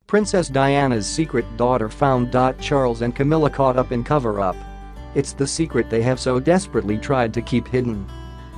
Princess Diana's secret daughter found. Charles and Camilla caught up in cover-up. It's the secret they have so desperately tried to keep hidden.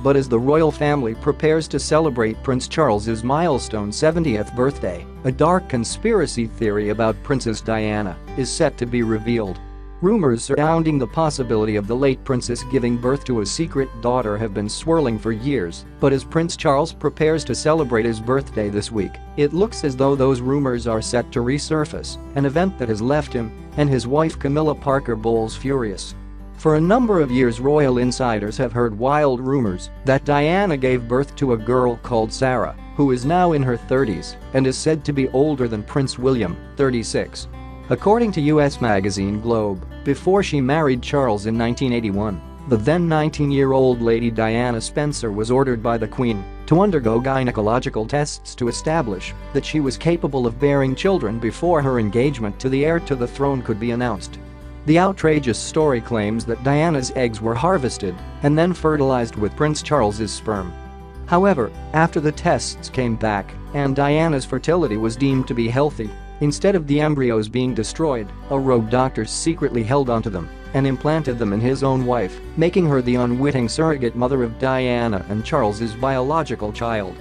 But as the royal family prepares to celebrate Prince Charles's milestone 70th birthday, a dark conspiracy theory about Princess Diana is set to be revealed. Rumors surrounding the possibility of the late princess giving birth to a secret daughter have been swirling for years, but as Prince Charles prepares to celebrate his birthday this week, it looks as though those rumors are set to resurface, an event that has left him and his wife Camilla Parker Bowles furious. For a number of years, royal insiders have heard wild rumors that Diana gave birth to a girl called Sarah, who is now in her 30s and is said to be older than Prince William, 36. According to US magazine Globe, before she married Charles in 1981, the then 19-year-old Lady Diana Spencer was ordered by the Queen to undergo gynecological tests to establish that she was capable of bearing children before her engagement to the heir to the throne could be announced. The outrageous story claims that Diana's eggs were harvested and then fertilized with Prince Charles's sperm. However, after the tests came back and Diana's fertility was deemed to be healthy, instead of the embryos being destroyed, a rogue doctor secretly held onto them and implanted them in his own wife, making her the unwitting surrogate mother of Diana and Charles's biological child.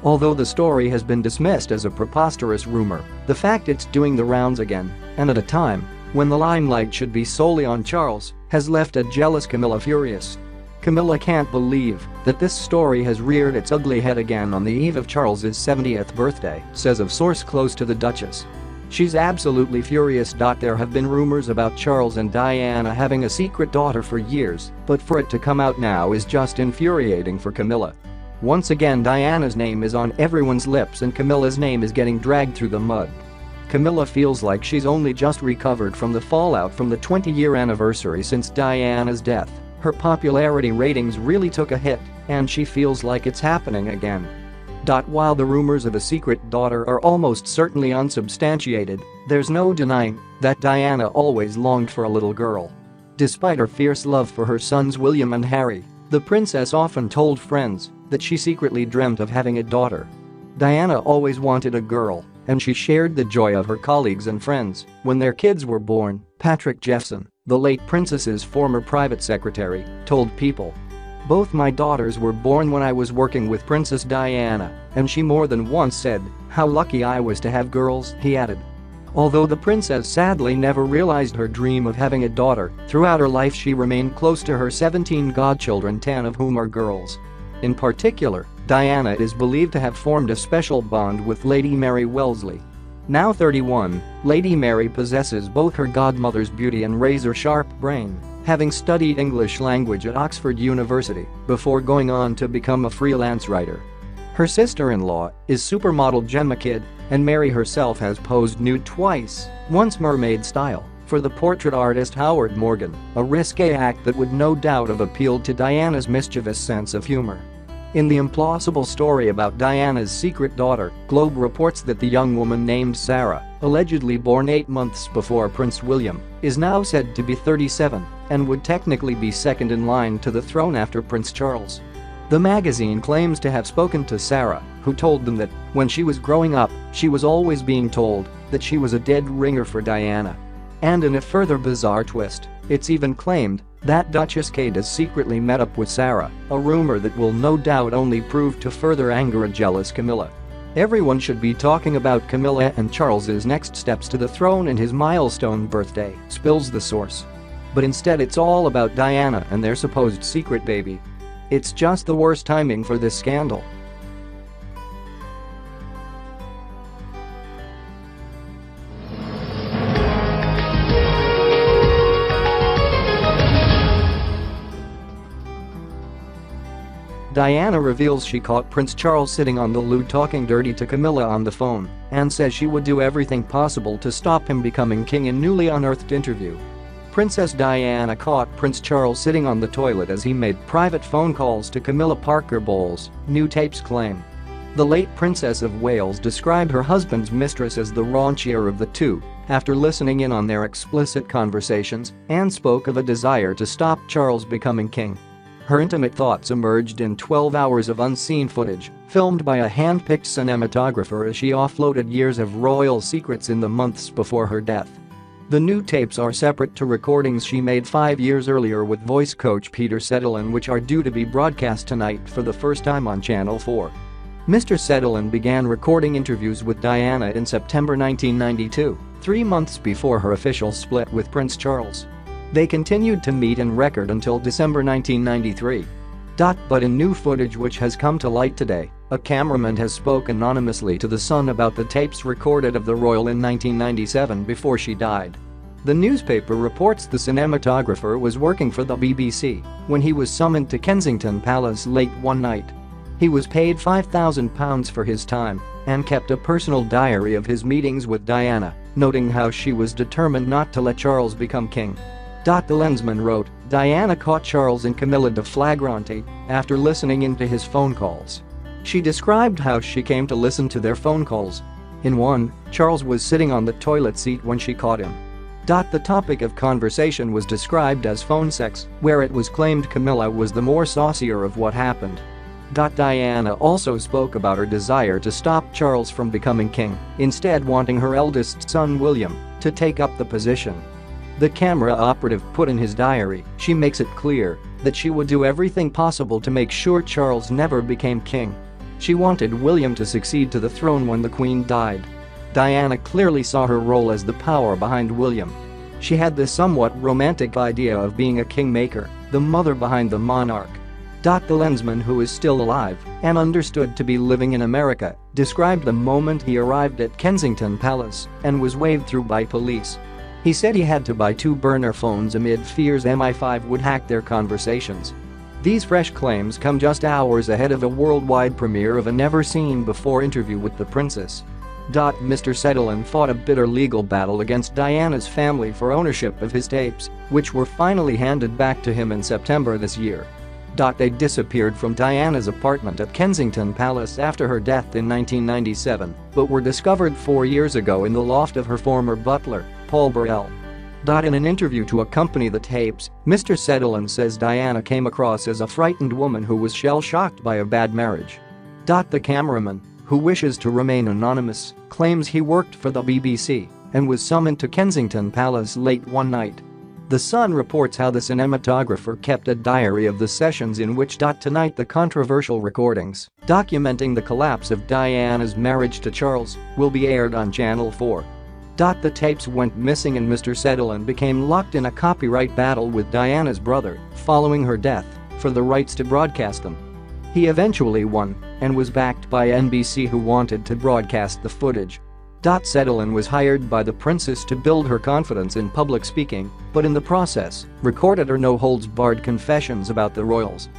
Although the story has been dismissed as a preposterous rumor, the fact it's doing the rounds again, and at a time when the limelight should be solely on Charles, has left a jealous Camilla furious. Camilla can't believe that this story has reared its ugly head again on the eve of Charles's 70th birthday, says a source close to the Duchess. She's absolutely furious. There have been rumors about Charles and Diana having a secret daughter for years, but for it to come out now is just infuriating for Camilla. Once again, Diana's name is on everyone's lips and Camilla's name is getting dragged through the mud. Camilla feels like she's only just recovered from the fallout from the 20-year anniversary since Diana's death. Her popularity ratings really took a hit, and she feels like it's happening again. While the rumors of a secret daughter are almost certainly unsubstantiated, there's no denying that Diana always longed for a little girl. Despite her fierce love for her sons William and Harry, the princess often told friends that she secretly dreamt of having a daughter. Diana always wanted a girl, and she shared the joy of her colleagues and friends when their kids were born. Patrick Jeffson, the late princess's former private secretary, told People, "Both my daughters were born when I was working with Princess Diana, and she more than once said how lucky I was to have girls," he added. Although the princess sadly never realized her dream of having a daughter, throughout her life she remained close to her 17 godchildren, 10 of whom are girls. In particular, Diana is believed to have formed a special bond with Lady Mary Wellesley. Now 31, Lady Mary possesses both her godmother's beauty and razor-sharp brain, having studied English language at Oxford University before going on to become a freelance writer. Her sister-in-law is supermodel Gemma Kidd, and Mary herself has posed nude twice, once mermaid style, for the portrait artist Howard Morgan, a risque act that would no doubt have appealed to Diana's mischievous sense of humor. In the implausible story about Diana's secret daughter, Globe reports that the young woman named Sarah, allegedly born 8 months before Prince William, is now said to be 37 and would technically be second in line to the throne after Prince Charles. The magazine claims to have spoken to Sarah, who told them that when she was growing up, she was always being told that she was a dead ringer for Diana. And in a further bizarre twist, it's even claimed that Duchess Kate has secretly met up with Sarah, a rumor that will no doubt only prove to further anger a jealous Camilla. Everyone should be talking about Camilla and Charles's next steps to the throne and his milestone birthday, spills the source. But instead it's all about Diana and their supposed secret baby. It's just the worst timing for this scandal. Diana reveals she caught Prince Charles sitting on the loo talking dirty to Camilla on the phone and says she would do everything possible to stop him becoming king in newly unearthed interview. Princess Diana caught Prince Charles sitting on the toilet as he made private phone calls to Camilla Parker Bowles, new tapes claim. The late Princess of Wales described her husband's mistress as the raunchier of the two after listening in on their explicit conversations and spoke of a desire to stop Charles becoming king. Her intimate thoughts emerged in 12 hours of unseen footage, filmed by a hand-picked cinematographer as she offloaded years of royal secrets in the months before her death. The new tapes are separate to recordings she made 5 years earlier with voice coach Peter Settelen, which are due to be broadcast tonight for the first time on Channel 4. Mr. Settelen began recording interviews with Diana in September 1992, 3 months before her official split with Prince Charles. They continued to meet and record until December 1993. But in new footage which has come to light today, a cameraman has spoken anonymously to The Sun about the tapes recorded of the royal in 1997 before she died. The newspaper reports the cinematographer was working for the BBC when he was summoned to Kensington Palace late one night. He was paid £5,000 for his time and kept a personal diary of his meetings with Diana, noting how she was determined not to let Charles become king. The Lensman wrote, Diana caught Charles and Camilla de flagrante after listening into his phone calls. She described how she came to listen to their phone calls. In one, Charles was sitting on the toilet seat when she caught him. The topic of conversation was described as phone sex, where it was claimed Camilla was the more saucier of what happened. Diana also spoke about her desire to stop Charles from becoming king, instead wanting her eldest son William to take up the position. The camera operative put in his diary, she makes it clear that she would do everything possible to make sure Charles never became king. She wanted William to succeed to the throne when the Queen died. Diana clearly saw her role as the power behind William. She had this somewhat romantic idea of being a kingmaker, the mother behind the monarch. The Lensman, who is still alive and understood to be living in America, described the moment he arrived at Kensington Palace and was waved through by police. He said he had to buy 2 burner phones amid fears MI5 would hack their conversations. These fresh claims come just hours ahead of a worldwide premiere of a never-seen-before interview with the princess. Mr. Settelen fought a bitter legal battle against Diana's family for ownership of his tapes, which were finally handed back to him in September this year. They disappeared from Diana's apartment at Kensington Palace after her death in 1997, but were discovered 4 years ago in the loft of her former butler, Paul Burrell. In an interview to accompany the tapes, Mr. Settelen says Diana came across as a frightened woman who was shell-shocked by a bad marriage. The cameraman, who wishes to remain anonymous, claims he worked for the BBC and was summoned to Kensington Palace late one night. The Sun reports how the cinematographer kept a diary of the sessions in which tonight the controversial recordings, documenting the collapse of Diana's marriage to Charles, will be aired on Channel 4. The tapes went missing and Mr. Settelen became locked in a copyright battle with Diana's brother following her death for the rights to broadcast them. He eventually won and was backed by NBC, who wanted to broadcast the footage. Settelen was hired by the princess to build her confidence in public speaking, but in the process, recorded her no-holds-barred confessions about the royals.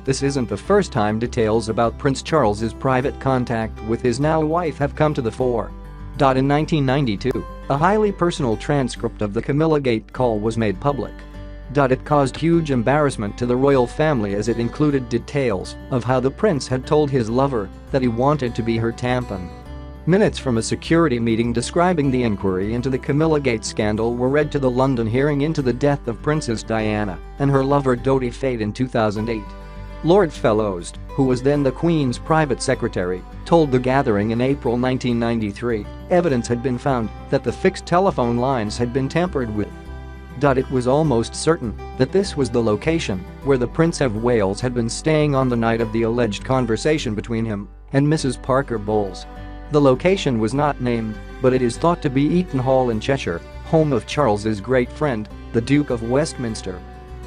This isn't the first time details about Prince Charles's private contact with his now wife have come to the fore. In 1992, a highly personal transcript of the Camilla Gate call was made public. It caused huge embarrassment to the royal family as it included details of how the prince had told his lover that he wanted to be her tampon. Minutes from a security meeting describing the inquiry into the Camilla Gate scandal were read to the London hearing into the death of Princess Diana and her lover Dodi Fayed in 2008. Lord Fellows, who was then the Queen's private secretary, told the gathering in April 1993 evidence had been found that the fixed telephone lines had been tampered with. It was almost certain that this was the location where the Prince of Wales had been staying on the night of the alleged conversation between him and Mrs. Parker Bowles. The location was not named, but it is thought to be Eaton Hall in Cheshire, home of Charles's great friend, the Duke of Westminster.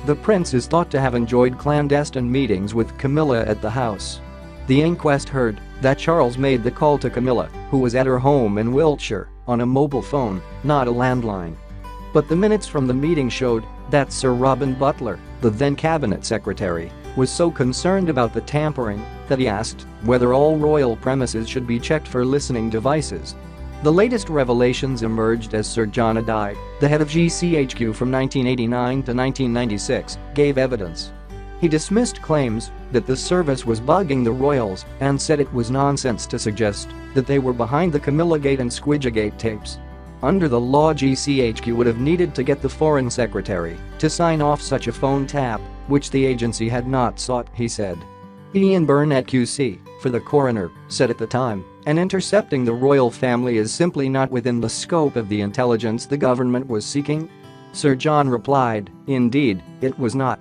The prince is thought to have enjoyed clandestine meetings with Camilla at the house. The inquest heard that Charles made the call to Camilla, who was at her home in Wiltshire, on a mobile phone, not a landline. But the minutes from the meeting showed that Sir Robin Butler, the then cabinet secretary, was so concerned about the tampering that he asked whether all royal premises should be checked for listening devices. The latest revelations emerged as Sir John Adye, the head of GCHQ from 1989 to 1996, gave evidence. He dismissed claims that the service was bugging the royals and said it was nonsense to suggest that they were behind the Camilla Gate and Squidgegate tapes. Under the law, GCHQ would have needed to get the Foreign Secretary to sign off such a phone tap, which the agency had not sought, he said. Ian Burnett QC, for the coroner, said at the time, "And intercepting the royal family is simply not within the scope of the intelligence the government was seeking." Sir John replied, "Indeed, it was not.